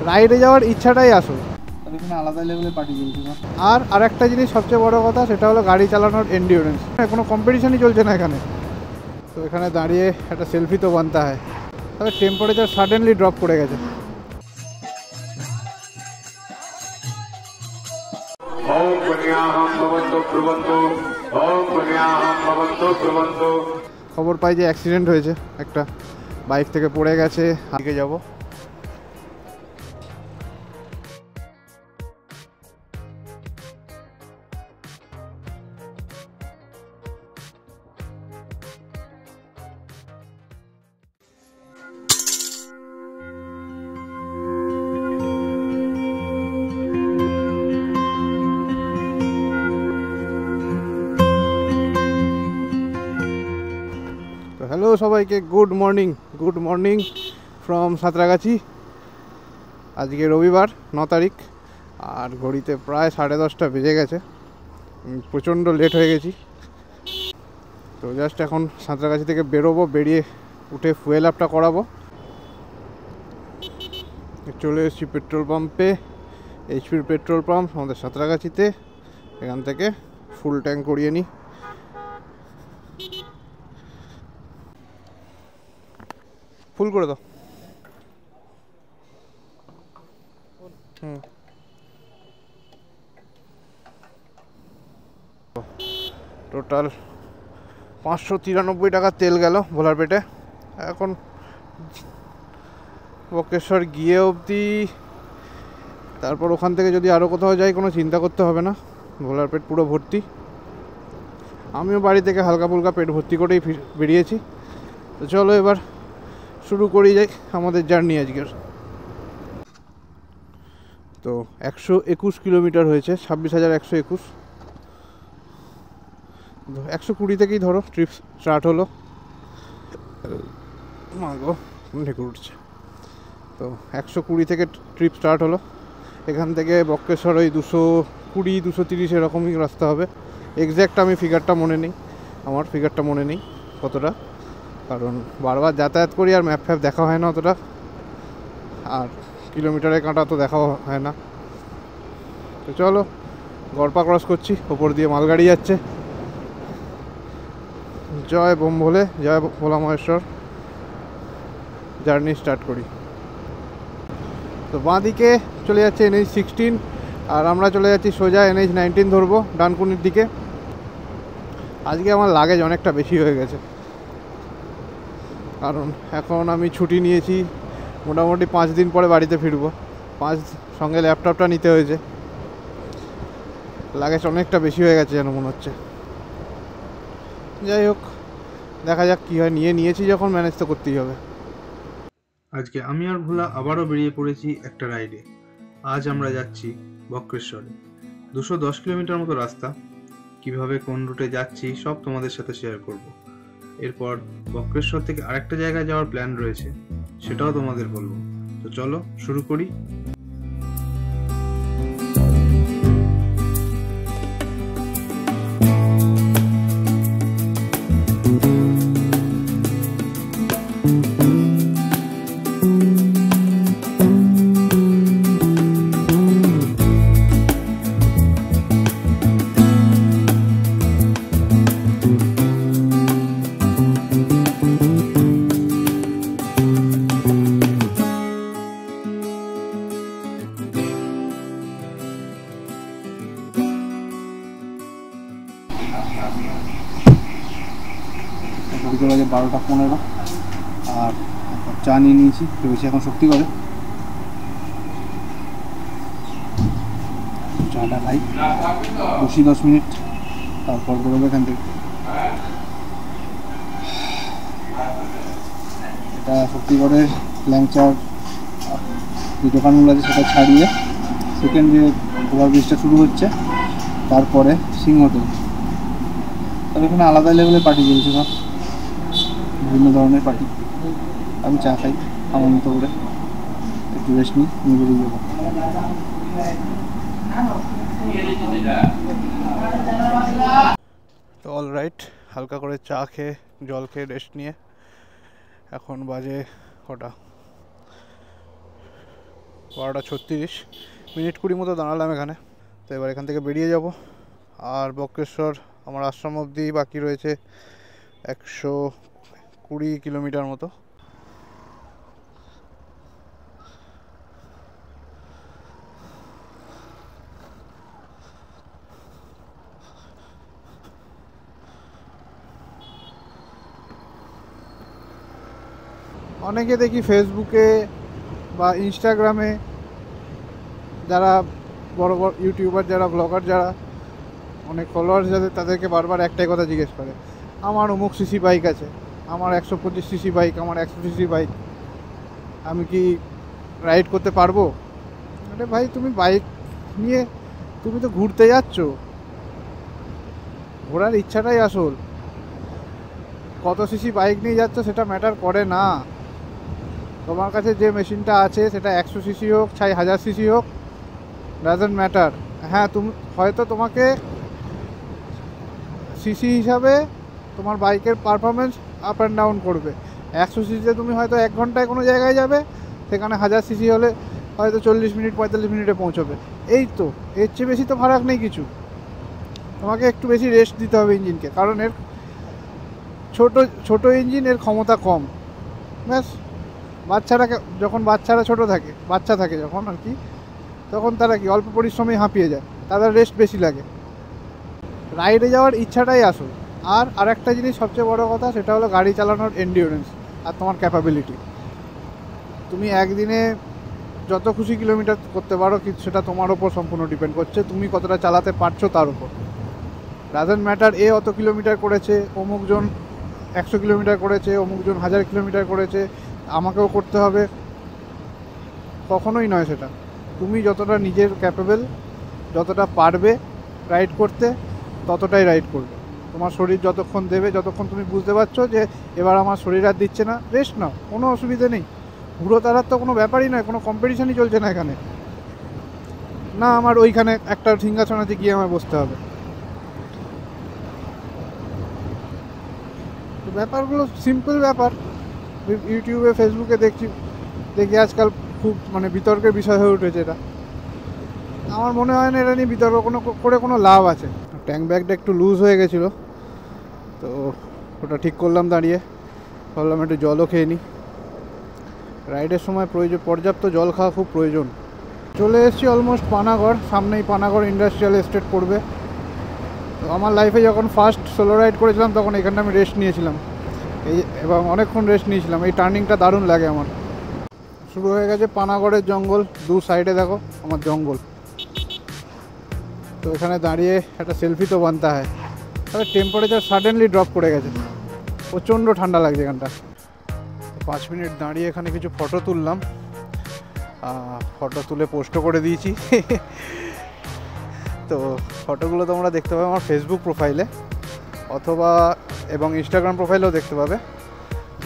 রাইডে যাওয়ার ইচ্ছাটাই আসল। এখানে আলাদা লেভেলের পার্টি চলছে। আর আরেকটা জিনিস সবচেয়ে বড় কথা, সেটা হলো গাড়ি চালানোর এন্ডিওরেন্স। কোনো কম্পিটিশনই চলছে না এখানে। তো এখানে দাঁড়িয়ে একটা সেলফি তো বানতে হয়। তবে টেম্পারেচার সাডেনলি ড্রপ করে গেছে। খবর পাই যে অ্যাক্সিডেন্ট হয়েছে, একটা বাইক থেকে পড়ে গেছে। আগে যাব। হ্যালো সবাইকে, গুড মর্নিং ফ্রম সাঁতরাগাছি। আজকে রবিবার 9 তারিখ, আর ঘড়িতে প্রায় 10:30 বেজে গেছে। প্রচণ্ড লেট হয়ে গেছি। তো জাস্ট এখন সাঁতরাগাছি থেকে বেরোবো, বেরিয়ে উঠে ফুয়েল আপটা করাবো। চলে এসেছি পেট্রোল পাম্পে, এইচপির পেট্রোল পাম্প আমাদের সাঁতরাগাছিতে। এখান থেকে ফুল ট্যাঙ্ক করিয়ে নিই। ফুল করে দাও। টোটাল 593 টাকা তেল গেল ভোলার পেটে। এখন বক্রেশ্বর গিয়ে অবধি, তারপর ওখান থেকে যদি আরও কোথাও যাই কোনো চিন্তা করতে হবে না। ভোলার পেট পুরো ভর্তি। আমিও বাড়ি থেকে হালকা ফুলকা পেট ভর্তি করেই বেরিয়েছি। তো চলো এবার শুরু করি যাই আমাদের জার্নি আজকের। তো 121 কিলোমিটার হয়েছে, 26,121। 120 থেকেই ধরো ট্রিপ স্টার্ট হলো। মাগো ঢেকে উঠছে। তো 120 থেকে ট্রিপ স্টার্ট হলো। এখান থেকে বক্রেশ্বর ওই 220-230 এরকমই রাস্তা হবে। এক্স্যাক্ট আমি ফিগারটা মনে নেই কতটা, কারণ বারবার যাতায়াত করি আর ম্যাপ ফ্যাপ দেখা হয় না অতটা, আর কিলোমিটারের কাঁটা তো দেখাও হয় না। তো চলো, গড়পা ক্রস করছি, ওপর দিয়ে মালগাড়ি যাচ্ছে। জয় বোম ভোলে, জয় ভোলা মহেশ্বর। জার্নি স্টার্ট করি। তো বাঁ দিকে চলে যাচ্ছে NH-16, আর আমরা চলে যাচ্ছি সোজা NH-19 ধরবো ডানকুনির দিকে। আজকে আমার লাগেজ অনেকটা বেশি হয়ে গেছে, কারণ এখন আমি ছুটি নিয়েছি। মোটামুটি 5 দিন পরে বাড়িতে ফিরবো। সঙ্গে ল্যাপটপটা নিতে হয়েছে। লাগেজ অনেকটা বেশি হয়ে গেছে যেন মনে হচ্ছে। যাই হোক, দেখা যাক কী হয়। নিয়েছি যখন, ম্যানেজ তো করতেই হবে। আজকে আমি আর ভোলা আবারও বেরিয়ে পড়েছি একটা রাইডে। আজ আমরা যাচ্ছি বক্রেশ্বরে। 210 কিলোমিটার মতো রাস্তা। কিভাবে কোন রুটে যাচ্ছি সব তোমাদের সাথে শেয়ার করব। এরপর বক্রেশ্বর থেকে আরেকটা জায়গায় যাওয়ার প্ল্যান রয়েছে, সেটাও তোমাদের বলবো। তো চলো শুরু করি। বাজে 12:15, আর চা নিয়ে নিয়েছি। ভেবেছি এখন শক্তি করে চাটা খাই, 10 মিনিট, তারপর বেরোবো এখান থেকে। এটা শক্তিগড়ের ল্যাংচার যে দোকানগুলো আছে সেটা ছাড়িয়ে সেকেন্ড যে ওভারব্রিজটা শুরু হচ্ছে, তারপরে সিংহতে। তবে এখানে আলাদা লেভেলের পার্টি চলছে, সব বিভিন্ন ধরনের পার্টি। আমি চা খাই আমার মতো করে, একটু রেস্ট নিয়ে বেরিয়ে যাবো। তো অলরাইট, হালকা করে চা খেয়ে জল খেয়ে রেস্ট নিয়ে এখন বাজে কটা, 12:36, মিনিট 20 মতো দাঁড়ালাম এখানে। তো এবার এখান থেকে বেরিয়ে যাব। আর বক্রেশ্বর আমার আশ্রম অবধি বাকি রয়েছে 120 কিলোমিটার মতো। অনেকে দেখি ফেসবুকে বা ইনস্টাগ্রামে যারা বড় বড় ইউটিউবার, যারা ব্লগার, যারা অনেক ফলোয়ার্স যাদের, তাদেরকে বারবার একটাই কথা জিজ্ঞেস করে, আমার অমুক সিসি বাইক আছে, আমার 125 সিসি বাইক, আমার 100 সিসি বাইক, আমি কি রাইড করতে পারবো? আরে ভাই, তুমি বাইক নিয়ে তুমি তো ঘুরতে যাচ্ছ, ঘোরার ইচ্ছাটাই আসল। কত সিসি বাইক নিয়ে যাচ্ছ সেটা ম্যাটার করে না। তোমার কাছে যে মেশিনটা আছে সেটা 100 সিসি হোক, 1000 সিসি হোক, ডাজন্ট ম্যাটার। হ্যাঁ, তুমি হয়তো তোমাকে সিসি হিসাবে তোমার বাইকের পারফরমেন্স আপ অ্যান্ড ডাউন করবে। 100 সিসিতে তুমি হয়তো 1 ঘন্টায় কোনো জায়গায় যাবে, সেখানে 1000 সিসি হলে হয়তো 40 মিনিট 45 মিনিটে পৌঁছবে। এই তো, এর চেয়ে বেশি তো ফারাক নেই কিছু। তোমাকে একটু বেশি রেস্ট দিতে হবে ইঞ্জিনকে, কারণ এর ছোট ইঞ্জিন, এর ক্ষমতা কম। ব্যাস, যখন বাচ্চারা ছোট থাকে, বাচ্চা থাকে যখন আর কি, তখন তারা কি অল্প পরিশ্রমেই হাঁপিয়ে যায়, তাদের রেস্ট বেশি লাগে। রাইডে যাওয়ার ইচ্ছাটাই আসল। আর আরেকটা জিনিস সবচেয়ে বড় কথা, সেটা হলো গাড়ি চালানোর এন্ডিওরেন্স আর তোমার ক্যাপাবিলিটি। তুমি একদিনে যত খুশি কিলোমিটার করতে পারো, কিন্তু সেটা তোমার ওপর সম্পূর্ণ ডিপেন্ড করছে, তুমি কতটা চালাতে পারছো তার উপর। ডাজন্ট ম্যাটার এ অত কিলোমিটার করেছে, অমুকজন 100 কিলোমিটার করেছে, অমুকজন 1000 কিলোমিটার করেছে, আমাকেও করতে হবে, কখনোই নয় সেটা। তুমি যতটা নিজের ক্যাপেবল, যতটা পারবে রাইড করতে, ততটাই রাইড করবে। তোমার শরীর যতক্ষণ দেবে, যতক্ষণ তুমি বুঝতে পারছো যে এবার আমার শরীর আর দিচ্ছে না, রেস্ট নাও, কোনো অসুবিধে নেই। ঘুরো তারার তো কোনো ব্যাপারই নয়, কোনো কম্পিটিশনই চলছে না এখানে। না আমার ওইখানে একটা সিংহাসনাতে গিয়ে আমার বসতে হবে। তো ব্যাপারগুলো সিম্পল ব্যাপার। ইউটিউবে, ফেসবুকে দেখি আজকাল খুব বিতর্কের বিষয় হয়ে উঠেছে এটা। আমার মনে হয় না এটা নিয়ে বিতর্ক করে কোনো লাভ আছে। ট্যাঙ্ক ব্যাগটা একটু লুজ হয়ে গেছিলো, তো ওটা ঠিক করলাম দাঁড়িয়ে। ভাবলাম একটু জলও খেয়ে নিই। রাইডের সময় পর্যাপ্ত জল খাওয়া খুব প্রয়োজন। চলে এসেছি অলমোস্ট পানাগড়, সামনেই পানাগড় ইন্ডাস্ট্রিয়াল এস্টেট পড়বে। তো আমার লাইফে যখন ফার্স্ট সোলো রাইড করেছিলাম, তখন এখানটা আমি রেস্ট নিয়েছিলাম, এবং অনেকক্ষণ রেস্ট নিয়েছিলাম। এই টার্নিংটা দারুণ লাগে আমার। শুরু হয়ে গেছে পানাগড়ের জঙ্গল, দু সাইডে দেখো আমার জঙ্গল। তো এখানে দাঁড়িয়ে একটা সেলফি তো বানতে হয়। তবে টেম্পারেচার সাডেনলি ড্রপ করে গেছে, প্রচণ্ড ঠান্ডা লাগছে এখানটা। 5 মিনিট দাঁড়িয়ে এখানে কিছু ফটো তুললাম, ফটো তুলে পোস্টও করে দিয়েছি। তো ফটোগুলো তোমরা দেখতে পাবে আমার ফেসবুক প্রোফাইলে, অথবা এবং ইনস্টাগ্রাম প্রোফাইলেও দেখতে পাবে।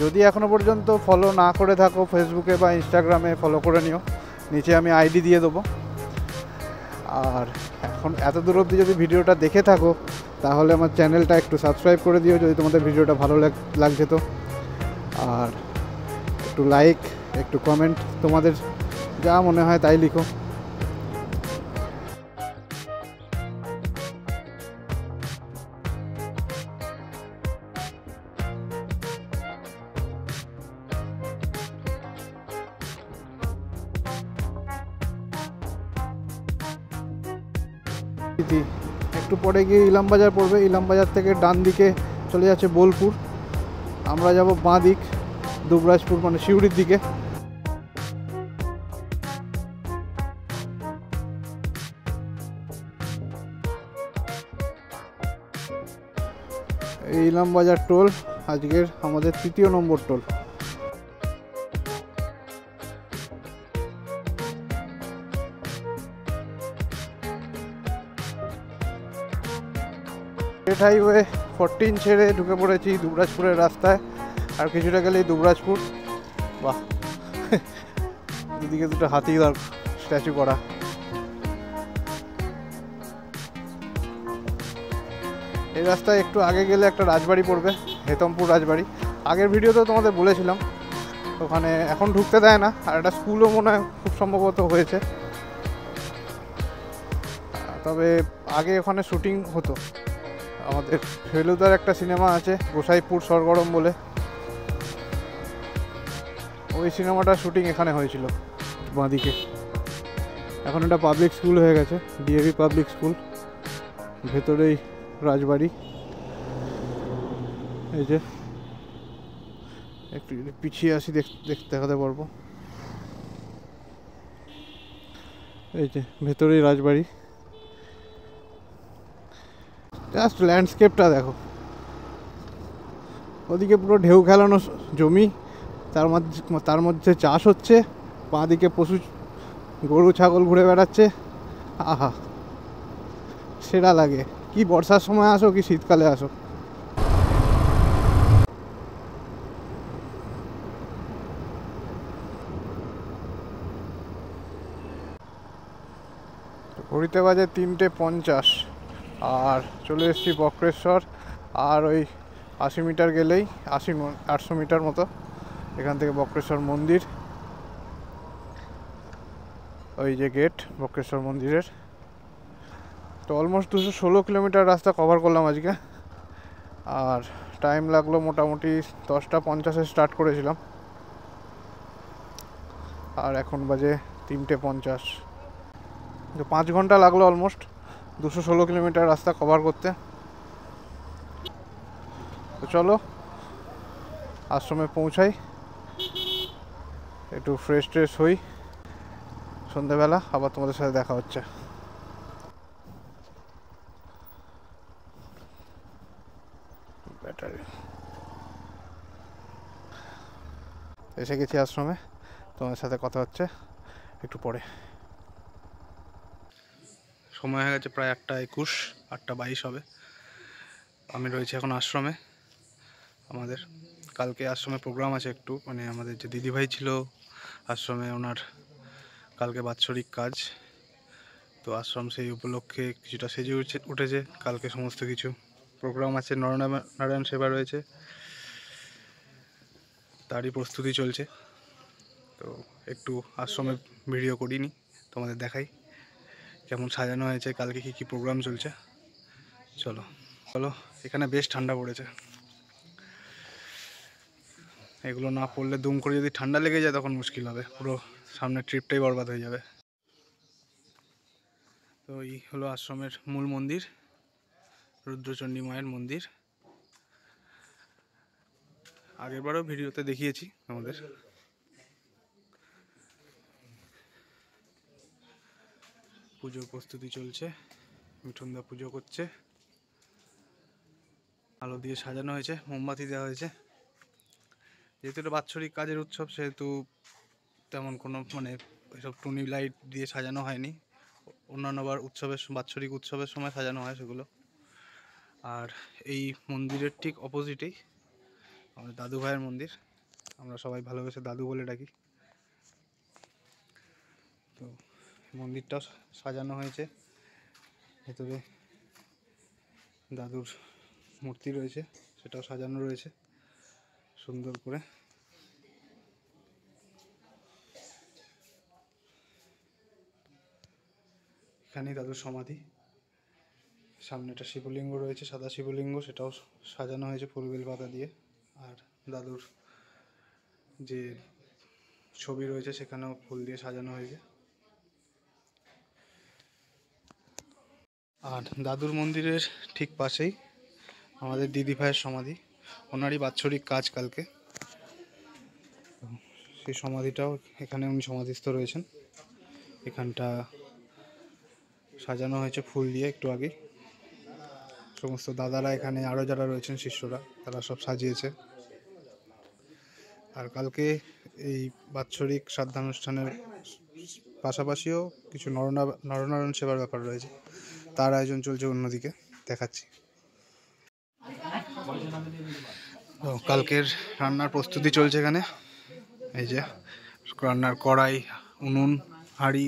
যদি এখনও পর্যন্ত ফলো না করে থাকো ফেসবুকে বা ইনস্টাগ্রামে, ফলো করে নিও, নিচে আমি আইডি দিয়ে দেবো। আর এখন এত দূর অবধি যদি ভিডিওটা দেখে থাকো, তাহলে আমার চ্যানেলটা একটু সাবস্ক্রাইব করে দিও যদি তোমাদের ভিডিওটা ভালো লাগছে তো। আর একটু লাইক, একটু কমেন্ট, তোমাদের যা মনে হয় তাই লিখো। একটু পরে গিয়ে ইলামবাজার পড়বে, ইলামবাজার থেকে ডান দিকে চলে যাচ্ছে বোলপুর, আমরা যাব বাঁ দিক দুবরাজপুর, সিউড়ির দিকে। এই ইলামবাজার টোল আজকের আমাদের 3য় নম্বর টোল। স্টেট হাইওয়ে 14 ছেড়ে ঢুকে পড়েছি দুবরাজপুরের রাস্তায়। আর কিছুটা গেলেই দুবরাজপুর। বাহ, দুদিকে দুটো হাতি স্ট্যাচু করা। এই রাস্তায় একটু আগে গেলে একটা রাজবাড়ি পড়বে, হেতমপুর রাজবাড়ি। আগের ভিডিওতেও তোমাদের বলেছিলাম, ওখানে এখন ঢুকতে দেয় না, আর একটা স্কুলও মনে হয় খুব সম্ভবত হয়েছে। তবে আগে ওখানে শুটিং হতো। আমাদের ফেলুদার একটা সিনেমা আছে গোসাইপুর সরগরম বলে, ওই সিনেমাটার শুটিং এখানে হয়েছিল বাঁদিকে। এখন এটা পাবলিক স্কুল হয়ে গেছে, ডিএভি পাবলিক স্কুল। ভেতরেই রাজবাড়ি। এই যে একটু পিছিয়ে আসি, দেখাতে পারবো। এই যে ভেতরেই রাজবাড়ি। জাস্ট ল্যান্ডস্কেপটা দেখো, ওদিকে পুরো ঢেউ খেলানো জমি, তার মধ্যে চাষ হচ্ছে, বাঁ দিকে পশু গরু ছাগল ঘুরে বেড়াচ্ছে। আহা, সেরা লাগে। কি বর্ষার সময় আসো কি শীতকালে আসো। ঘড়িতে বাজে 3:50, আর চলে এসেছি বক্রেশ্বর। আর ওই 80 মিটার গেলেই 800 মিটার মতো এখান থেকে বক্রেশ্বর মন্দির। ওই যে গেট বক্রেশ্বর মন্দিরের। তো অলমোস্ট 216 কিলোমিটার রাস্তা কভার করলাম আজকে। আর টাইম লাগলো মোটামুটি 10:50 স্টার্ট করেছিলাম, আর এখন বাজে 3:50। তো 5 ঘন্টা লাগলো অলমোস্ট 216 কিলোমিটার রাস্তা কভার করতে। তো চলো আশ্রমে পৌঁছাই, একটু ফ্রেশ ট্রেশ হই। সন্ধ্যেবেলা আবার তোমাদের সাথে দেখা হচ্ছে। ব্যাটারি এসে গেছি আশ্রমে, তোমাদের সাথে কথা হচ্ছে একটু পরে। সময় হয়ে গেছে প্রায় 8:21, 8:22 হবে। আমি রয়েছি এখন আশ্রমে। আমাদের কালকে আশ্রমে প্রোগ্রাম আছে একটু, মানে আমাদের যে দিদিভাই ছিল আশ্রমে, ওনার কালকে বাৎসরিক কাজ। তো আশ্রম সেই উপলক্ষে কিছুটা সেজে উঠেছে। কালকে সমস্ত কিছু প্রোগ্রাম আছে, নরনারায়ণ সেবা রয়েছে, তারই প্রস্তুতি চলছে। তো একটু আশ্রমে ভিডিও করিনি, তোমাদের দেখাই কেমন সাজানো হয়েছে, কালকে কী কী প্রোগ্রাম চলছে। চলো চলো, এখানে বেশ ঠান্ডা পড়েছে। এগুলো না পড়লে দুম করে যদি ঠান্ডা লেগে যায় তখন মুশকিল হবে, পুরো সামনের ট্রিপটাই বরবাদ হয়ে যাবে। তো এই হলো আশ্রমের মূল মন্দির, রুদ্রচণ্ডী মায়ের মন্দির। আগেরবারও ভিডিওতে দেখিয়েছি আমাদের। পুজোর প্রস্তুতি চলছে, মিঠুনদা পুজো করছে। আলো দিয়ে সাজানো হয়েছে, মোমবাতি দেওয়া হয়েছে। যেহেতু এটা বাৎসরিক কাজের উৎসব, সেহেতু তেমন কোনো মানে এসব টুনি লাইট দিয়ে সাজানো হয়নি। অন্যান্য বার বাৎসরিক উৎসবের সময় সাজানো হয় সেগুলো। আর এই মন্দিরের ঠিক অপোজিটেই আমাদের দাদু ভাইয়ের মন্দির, আমরা সবাই ভালোবেসে দাদু বলে ডাকি। তো মন্দিরটাও সাজানো হয়েছে, ভেতরে দাদুর মূর্তি রয়েছে, সেটাও সাজানো রয়েছে সুন্দর করে। এখানেই দাদুর সমাধি, সামনে একটা শিবলিঙ্গ রয়েছে, সাদা শিবলিঙ্গ, সেটাও সাজানো হয়েছে ফুলবেল পাতা দিয়ে। আর দাদুর যে ছবি রয়েছে সেখানেও ফুল দিয়ে সাজানো হয়েছে। আর দাদুর মন্দিরের ঠিক পাশেই আমাদের দিদি ভাইয়ের সমাধি, ওনারই বাৎসরিক কাজ কালকে। সেই সমাধিটাও এখানে উনি সমাধিস্থ রয়েছেন। এখানটা সাজানো হয়েছে ফুল দিয়ে একটু আগে। সমস্ত দাদারা এখানে, আরও যারা রয়েছেন শিষ্যরা, তারা সব সাজিয়েছে। আর কালকে এই বাৎসরিক শ্রাদ্ধানুষ্ঠানের পাশাপাশিও কিছু নরনারায়ণ সেবার ব্যাপার রয়েছে, তার আয়োজন চলছে অন্যদিকে, দেখাচ্ছি। কালকের রান্নার প্রস্তুতি চলছে এখানে। এই যে রান্নার কড়াই, উনুন, হাঁড়ি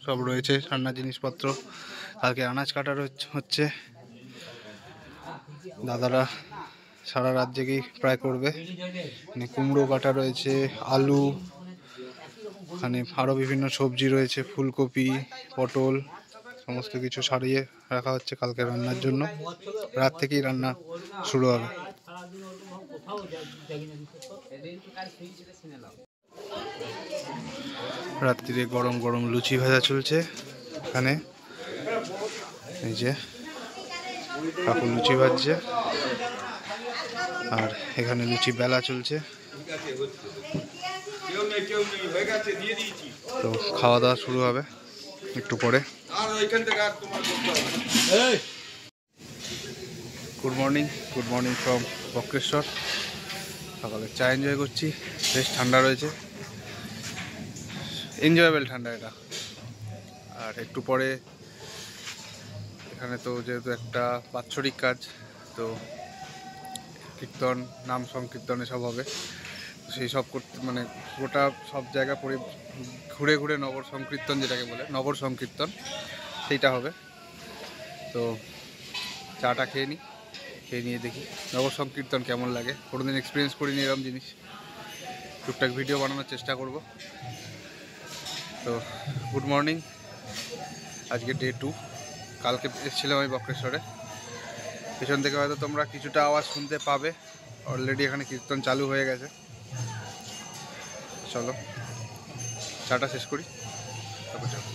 সব রয়েছে, রান্নার জিনিসপত্র। কালকে আনাজ কাটার হচ্ছে, দাদারা সারা রাত জেগেই প্রায় করবে। মানে কুমড়ো কাটা রয়েছে, আলু, ওখানে আরও বিভিন্ন সবজি রয়েছে, ফুলকপি, পটল, সমস্ত কিছু সারিয়ে রাখা হচ্ছে কালকে রান্নার জন্য। রাত থেকেই রান্না শুরু হবে। রাত্রিরে গরম গরম লুচি ভাজা চলছে এখানে। এই যে কাকু লুচি ভাজছে, আর এখানে লুচি বেলা চলছে। তো খাওয়া দাওয়া শুরু হবে একটু পরে। Good morning from Bakreshwar. সকালে চা এনজয় করছি, বেশ ঠান্ডা রয়েছে, এনজয়েবল ঠান্ডা এটা। আর একটু পরে এখানে তো যেহেতু একটা বাৎসরিক কাজ, তো কীর্তন, নাম সংকীর্তন এসব হবে। সেই সব করতে মানে গোটা সব জায়গা ঘুরে ঘুরে নগর সংকীর্তন, যেটাকে বলে নগর সংকীর্তন, সেইটা হবে। তো চাটা খেয়ে নিয়ে দেখি নগর সংকীর্তন কেমন লাগে। কোনোদিন এক্সপিরিয়েন্স করিনি এরকম জিনিস, টুকটাক ভিডিও বানানোর চেষ্টা করব। তো গুড মর্নিং, আজকে ডে 2। কালকে এসেছিলাম আমি বক্রেশ্বরে। পেছন থেকে হয়তো তোমরা কিছুটা আওয়াজ শুনতে পাবে, অলরেডি এখানে কীর্তন চালু হয়ে গেছে। চলো চাটা শেষ করি, তারপর যাবো।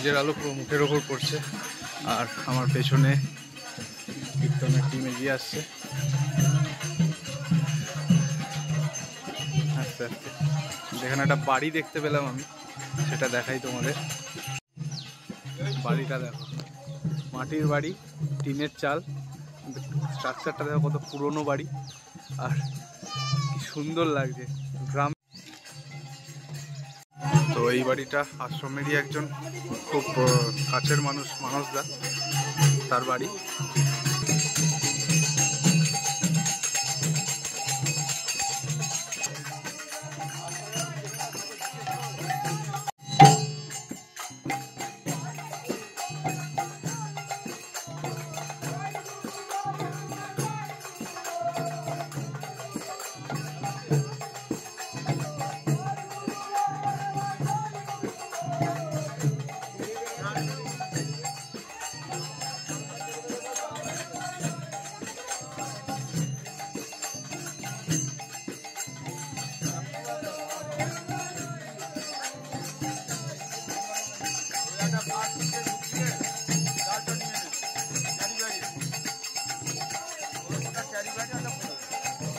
সূর্যের আলো পুরো মুখের ওপর পড়ছে। আর আমার পেছনে কীর্তনের টিম এগিয়ে আসছে আস্তে আস্তে। যেখানে একটা বাড়ি দেখতে পেলাম আমি, সেটা দেখাই তোমাদের। বাড়িটা দেখো, মাটির বাড়ি, টিনের চাল, স্ট্রাকচারটা দেখো কত পুরনো বাড়ি, আর কি সুন্দর লাগছে গ্রাম। তো এই বাড়িটা আশ্রমেরই একজন খুব কাছের মানুষ, মানসদা, তার বাড়ি।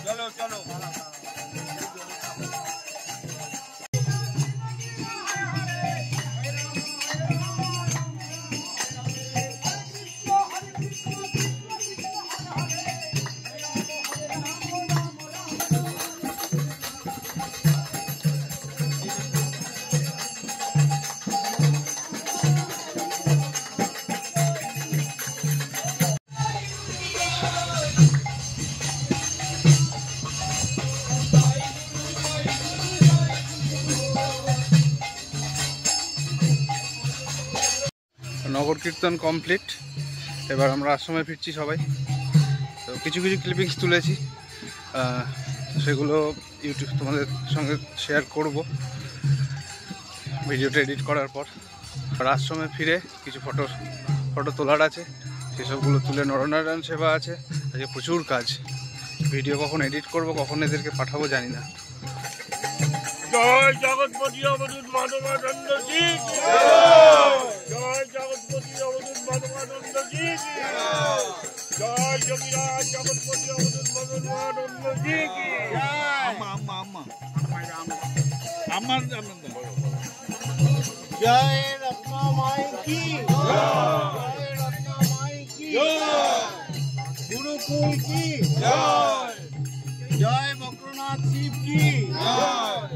चलो चलो নগর কীর্তন কমপ্লিট। এবার আমরা আশ্রমে ফিরছি সবাই। তো কিছু কিছু ক্লিপিংস তুলেছি, সেগুলো ইউটিউব তোমাদের সঙ্গে শেয়ার করব ভিডিওটা এডিট করার পর। আর আশ্রমে ফিরে কিছু ফটো তোলার আছে, সেসবগুলো তুলে নরনারায়ণ সেবা আছে। আজকে প্রচুর কাজ, ভিডিও কখন এডিট করব, কখন এদেরকে পাঠাবো জানি না। জয় জগৎপতি অবধূত মাধবানন্দ জি কি জয়, জগৎপতি অবধূত মাধবানন্দ জি কি জয়, যোগীরাজ জগৎপতি অবধূত মাধবানন্দ জি কি জয় রত্না মাই কি জয় রত্না মাই কি গুরুকুল কি জয়, জয় বক্রনাথ শিব কি জয়।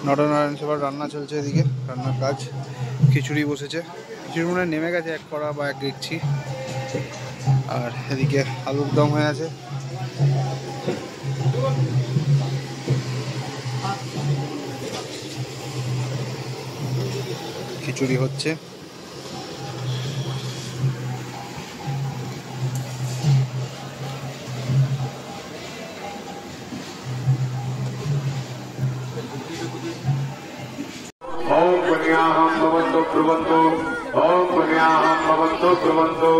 নরনারায়ণ সেবার রান্না চলছে, এদিকে রান্নার কাজ। খিচুড়ি বসেছে, খিচুড়ি মনে হয় নেমে গেছে, এক কড়া বা এক দেখছি। আর এদিকে আলুর দম হয়ে আছে। খিচুড়ি হচ্ছে। ओम पुण्याहं भवन्तु ब्रुवन्तु ओम पुण्याहं भवन्तु ब्रुवन्तु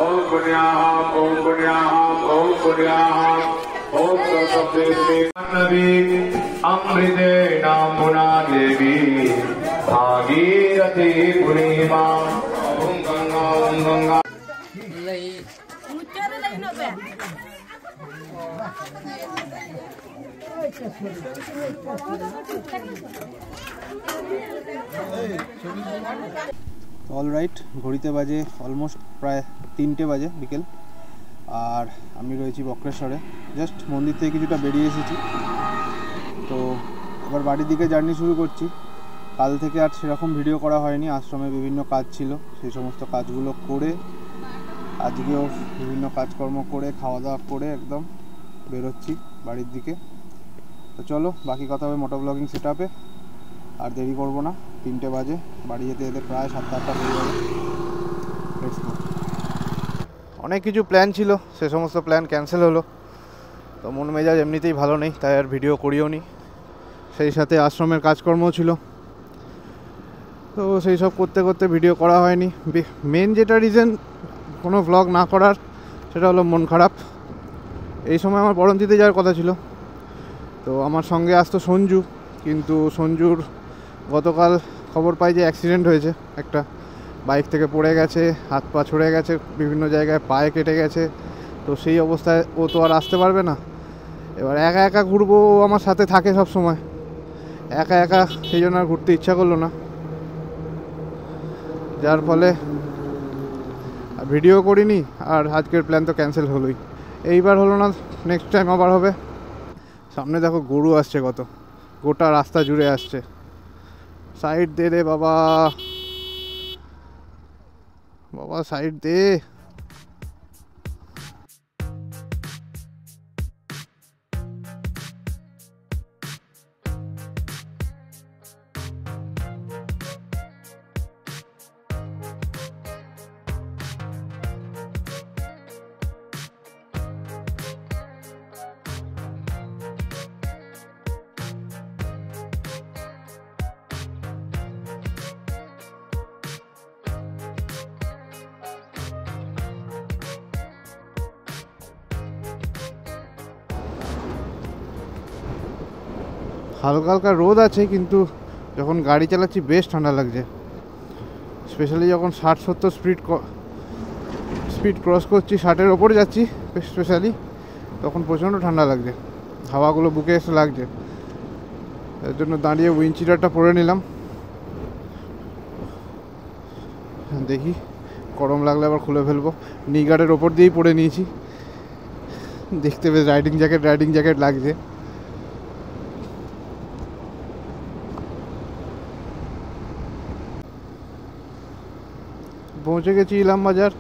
ओम पुण्याहं ओम पुण्याहं ओम पुण्याहं ओम तत्सदेवी नवी अमृते नामुना देवी भागीरथी पुनीमा ओम गंगा অলরাইট, ঘড়িতে বাজে অলমোস্ট প্রায় 3টে বাজে বিকেল। আর আমি রয়েছি বক্রেশ্বরে, জাস্ট মন্দির থেকে কিছুটা বেরিয়ে এসেছি। তো এবার বাড়ির দিকে জার্নি শুরু করছি। কাল থেকে আর সেরকম ভিডিও করা হয়নি, আশ্রমে বিভিন্ন কাজ ছিল, সেই সমস্ত কাজগুলো করে আজকেও বিভিন্ন কাজকর্ম করে খাওয়া দাওয়া করে একদম বেরোচ্ছি বাড়ির দিকে। তো চলো বাকি কথা হবে মোটো ব্লগিং সেট আপে। আর দেরি করবো না, 3টে বাজে, বাড়ি যেতে যেতে প্রায় 7-8টা বেজে যাবে। Let's go. অনেক কিছু প্ল্যান ছিল, সে সমস্ত প্ল্যান ক্যান্সেল হলো। তো মন মেজাজ এমনিতেই ভালো নেই, তাই আর ভিডিও করিও নি। সেই সাথে আশ্রমের কাজকর্মও ছিল, তো সেই সব করতে করতে ভিডিও করা হয়নি। মেন যেটা রিজন কোনো ভ্লগ না করার, সেটা হলো মন খারাপ। এই সময় আমার বরন্তিতে যাওয়ার কথা ছিল, তো আমার সঙ্গে আসতো সঞ্জু, কিন্তু সঞ্জুর গতকাল খবর পাই যে অ্যাক্সিডেন্ট হয়েছে একটা, বাইক থেকে পড়ে গেছে, হাত পা ছড়ে গেছে, বিভিন্ন জায়গায় পায়ে কেটে গেছে। তো সেই অবস্থায় ও তো আর আসতে পারবে না। এবার একা একা ঘুরবো, ও আমার সাথে থাকে সব সময়, একা একা সেই জন্য আর ঘুরতে ইচ্ছা করলো না, যার ফলে ভিডিও করিনি। আর আজকের প্ল্যান তো ক্যান্সেল হলোই। এইবার হলো না, নেক্সট টাইম আবার হবে। সামনে দেখো গরু আসছে, কত গোটা রাস্তা জুড়ে আসছে। সাইড দে রে বাবা, বাবা সাইড দে। হালকা হালকা রোদ আছে, কিন্তু যখন গাড়ি চালাচ্ছি বেশ ঠান্ডা লাগছে। স্পেশালি যখন 60-70 স্পিড ক্রস করছি, 60-এর ওপরে যাচ্ছি স্পেশালি, তখন প্রচণ্ড ঠান্ডা লাগছে, হাওয়াগুলো বুকে এসে লাগছে। তার জন্য দাঁড়িয়ে উইন্ড চিটারটা পরে নিলাম। দেখি গরম লাগলে আবার খুলে ফেলবো। নি গার্ডের ওপর দিয়েই পরে নিয়েছি, দেখতে বেশ রাইডিং জ্যাকেট লাগছে। পৌঁছে গেছি ইলামবাজার।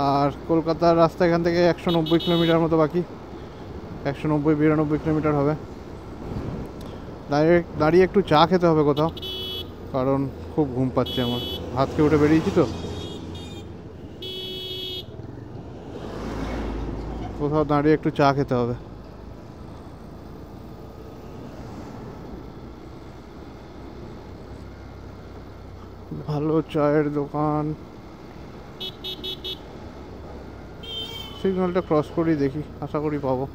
আর কলকাতার রাস্তা এখান থেকে 190 কিলোমিটার মতো বাকি, 190-92 কিলোমিটার হবে। দাঁড়িয়ে একটু চা খেতে হবে কোথাও, কারণ খুব ঘুম পাচ্ছে আমার। ভাত খেয়ে উঠে বেরিয়েছি, তো কোথাও দাঁড়িয়ে একটু চা খেতে হবে। ভালো চায়ের দোকান, সিগন্যালটা ক্রস করেই দেখি, আশা করি পাবো।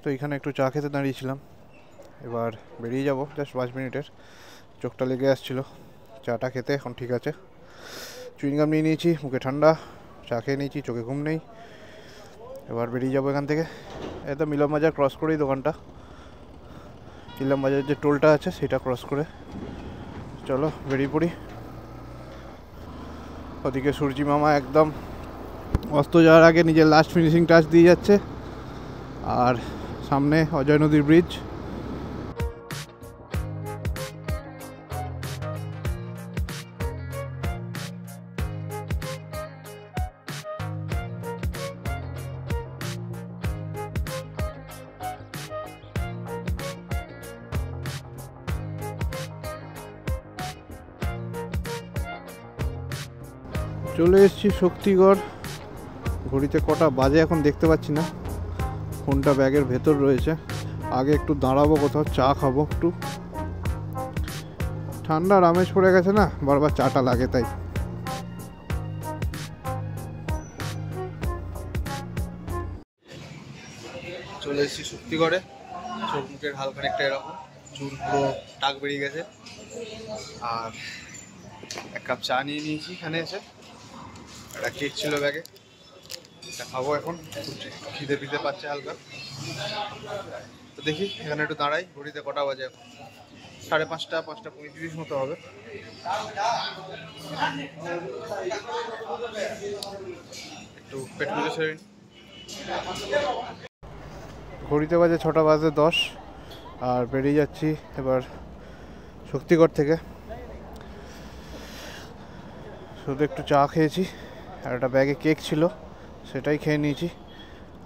তো এখানে একটু চা খেতে দাঁড়িয়েছিলাম, এবার বেরিয়ে যাব জাস্ট 5 মিনিটের। চোখটা লেগে আসছিল, চাটা খেতে এখন ঠিক আছে। চুইংগাম নিয়ে নিয়েছি, মুখে ঠান্ডা, চা খেয়ে নিয়েছি, চোখে ঘুম নেই। এবার বেরিয়ে যাবো এখান থেকে। একদম ইলামবাজার ক্রস করেই দোকানটা, ইলামবাজার যে টোলটা আছে সেটা ক্রস করে। চলো বেরিয়ে পড়ি। ওদিকে সূর্যি মামা একদম অস্ত যাওয়ার আগে নিজের লাস্ট ফিনিশিং টাচ দিয়ে যাচ্ছে। আর সামনে অজয় নদীর ব্রিজ। চলে এসেছি শক্তিগড়। ঘড়িতে কটা বাজে এখন দেখতে পাচ্ছি না, ফোনটা ব্যাগের ভেতর রয়েছে। আগে একটু দাঁড়াবো কোথাও, চা খাবো একটু। ঠান্ডার আমেজ পড়ে গেছে না, বারবার চাটা লাগে তাই। চলে এসেছি শক্তিগড়ে। চোখ মুখের হাল খানিকটা এরকম, চুল পুরো টাক বেরিয়ে গেছে। আর এক কাপ চা নিয়ে নিয়েছি এখানে এসে, একটা কেক ছিল ব্যাগে, এটা খাবো এখন। খিদে পিদে পাচ্ছে হালকা, তো দেখি এখানে একটু দাঁড়াই। ঘড়িতে কটা বাজে এখন? 5:30, 5:35 মতো হবে। একটু পেট পুজো সেরে নিই। ঘড়িতে বাজে 6:10, আর বেরিয়ে যাচ্ছি এবার শক্তিগড় থেকে। শুধু একটু চা খেয়েছি আর একটা ব্যাগে কেক ছিল, সেটাই খেয়ে নিয়েছি।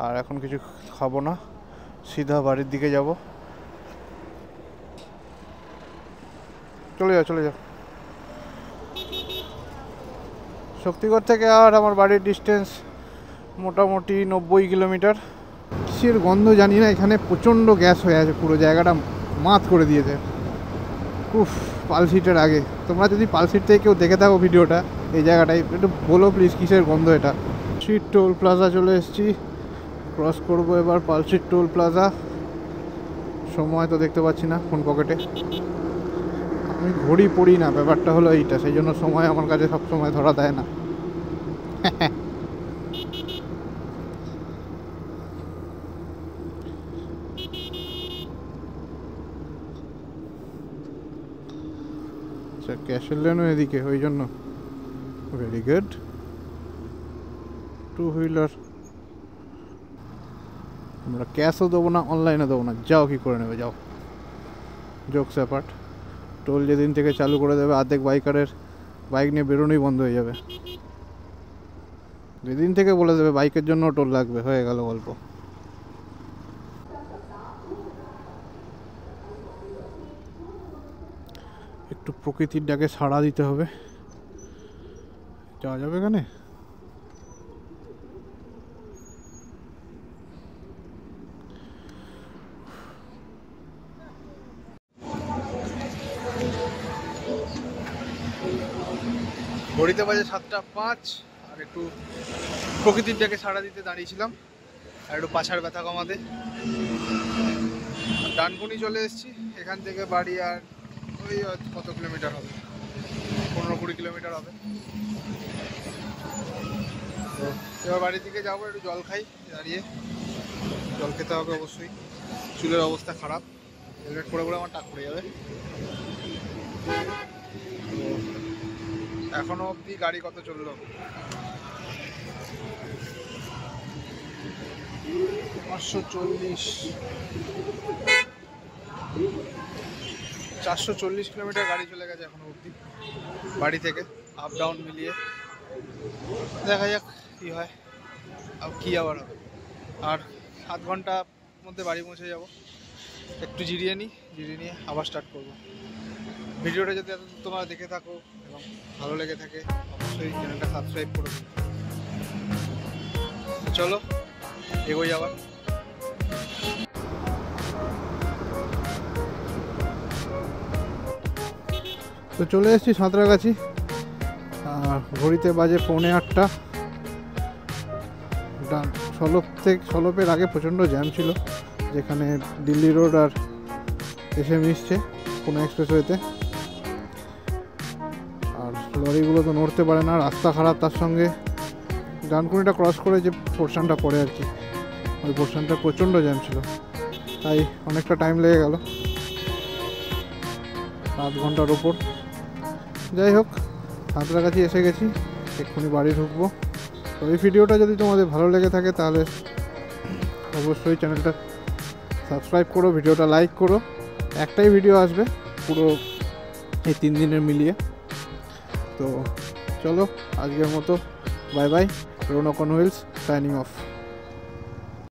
আর এখন কিছু খাবো না, সিধা বাড়ির দিকে যাব। চলে যাও চলে যাও। শক্তিগড় থেকে আর আমার বাড়ির ডিস্টেন্স মোটামুটি 90 কিলোমিটার। কিসের গন্ধ জানি না, এখানে প্রচণ্ড গ্যাস হয়ে আছে, পুরো জায়গাটা মাত করে দিয়েছে। উফ, পালসিটের আগে। তোমরা যদি পালসিট থেকে কেউ দেখে থাকো ভিডিওটা, এই জায়গাটায় একটু বলো প্লিজ কিসের গন্ধ এটা। পালসিট টোল প্লাজা চলে এসেছি, ক্রস করবো এবার পালসিট টোল প্লাজা। সময় তো দেখতে পাচ্ছি না ফোন পকেটে, আমি ঘড়ি পড়ি না, ব্যাপারটা হলো এইটা, সেই জন্য সময় আমার কাছে সব সময় ধরা দেয় না। আচ্ছা, ক্যাশের লেনও এদিকে, ওই জন্য। Very good. টু হুইলার আমরা ক্যাশও দেবো না, অনলাইনে দেবো না, যাও কি করে নেবে যাও। Jokes apart. টোল যেদিন থেকে চালু করে দেবে, অর্ধেক বাইকারের বাইক নিয়ে বেরোনোই বন্ধ হয়ে যাবে। যেদিন থেকে বলে দেবে বাইকের জন্য টোল লাগবে, হয়ে গেল গল্প। একটু প্রকৃতির ডাকে সাড়া দিতে হবে। যাওয়া যাবে এখানে? ঘড়িতে বাজে 7:05, আর একটু প্রকৃতির ডাকে সাড়া দিতে দাঁড়িয়েছিলাম, আর একটু পাছার ব্যথা কমাতে। ডানকুনি চলে এসেছি, এখান থেকে বাড়ি আর ওই কত কিলোমিটার হবে, 15-20 কিলোমিটার হবে। তো এবার বাড়ির দিকে যাবো, একটু জল খাই দাঁড়িয়ে, জল খেতে হবে অবশ্যই। চুলের অবস্থা খারাপ, হেলমেট পরে পরে আমার টাক পড়ে যাবে। এখনো অবধি গাড়ি কত চললো? 440 কিলোমিটার গাড়ি চলে গেছে এখনো অবধি বাড়ি থেকে, আপ ডাউন মিলিয়ে। দেখা যাক কী হয়, আর কী আবার হবে। আর 7 ঘন্টার মধ্যে বাড়ি পৌঁছে যাব। একটু জিরিয়ে নিয়ে আবার স্টার্ট করব। ভিডিওটা যদি তোমরা দেখে থাকো এবং ভালো লেগে থাকে, অবশ্যই চ্যানেলটা সাবস্ক্রাইব করো। চলো এগোই আবার। তো চলে এসেছি সাঁতরাগাছি, ঘড়িতে বাজে 7:45। সলপের আগে প্রচণ্ড জ্যাম ছিল, যেখানে দিল্লি রোড আর এসে মিশছে পুনে এক্সপ্রেসওয়েতে। আর লরিগুলো তো নড়তে পারে না, রাস্তা খারাপ, তার সঙ্গে ডানকুনিটা ক্রস করে যে পোর্শনটা পড়ে আর কি, ওই পোর্শনটা প্রচণ্ড জ্যাম ছিল, তাই অনেকটা টাইম লেগে গেল, 7 ঘন্টার ওপর। যাই হোক, সাঁতরাগাছি এসে গেছি, এক্ষুনি বাড়ি ঢুকবো। তো এই ভিডিওটা যদি তোমাদের ভালো লেগে থাকে তাহলে অবশ্যই চ্যানেলটা সাবস্ক্রাইব করো, ভিডিওটা লাইক করো। একটাই ভিডিও আসবে পুরো এই 3 দিনের মিলিয়ে। তো চলো আজকের মতো bye bye. Rounak on wheels signing of.